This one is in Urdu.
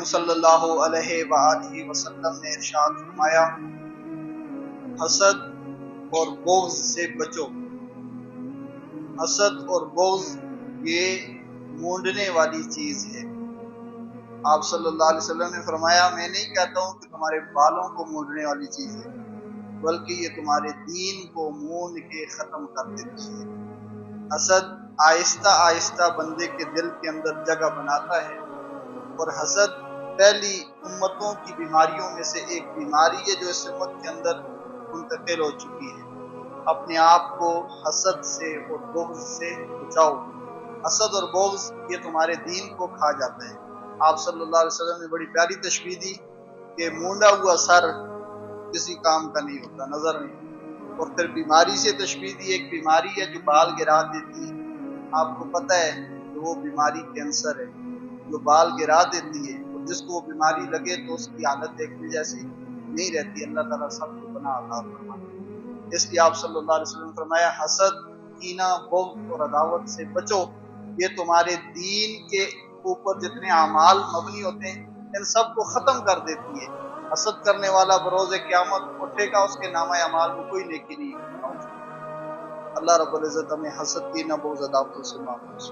صلی اللہ علیہ وآلہ وسلم نے ارشاد فرمایا، حسد اور بغض سے بچو۔ حسد اور بغض یہ مونڈنے والی چیز ہے۔ آپ صلی اللہ علیہ وسلم نے فرمایا، میں نہیں کہتا ہوں کہ تمہارے بالوں کو مونڈنے والی چیز ہے، بلکہ یہ تمہارے دین کو مونڈ کے ختم کر دیتی ہے۔ حسد آہستہ آہستہ بندے کے دل کے اندر جگہ بناتا ہے، اور حسد پہلی امتوں کی بیماریوں میں سے ایک بیماری ہے جو اس امت کے اندر منتقل ہو چکی ہے۔ اپنے آپ کو حسد سے اور بغض سے بچاؤ۔ حسد اور بغض یہ تمہارے دین کو کھا جاتا ہے۔ آپ صلی اللہ علیہ وسلم نے بڑی پیاری تشبیہ دی کہ مونڈا ہوا سر کسی کام کا نہیں ہوتا، نظر نہیں ہوتا۔ اور پھر بیماری سے تشبیہ دی، ایک بیماری ہے جو بال گرا دیتی ہے۔ آپ کو پتہ ہے کہ وہ بیماری کینسر ہے جو بال گرا دیتی ہے، اور جس کو وہ بیماری لگے تو اس کی حالت دیکھنے جیسی نہیں رہتی۔ اللہ تعالیٰ سب کو پناہ عطا فرمائے۔ اس لیے آپ صلی اللہ علیہ وسلم نے فرمایا، حسد، کینہ، بغض اور عداوت سے بچو، یہ تمہارے دین کے اوپر جتنے اعمال مبنی ہوتے ہیں ان سب کو ختم کر دیتی ہے۔ حسد کرنے والا بروز قیامت اٹھے گا، اس کے نامہ اعمال میں کوئی نیکی نہیں ہوگا۔ اللہ رب العزت ہمیں حسد، کینہ، بغض، عداوت سے محفوظ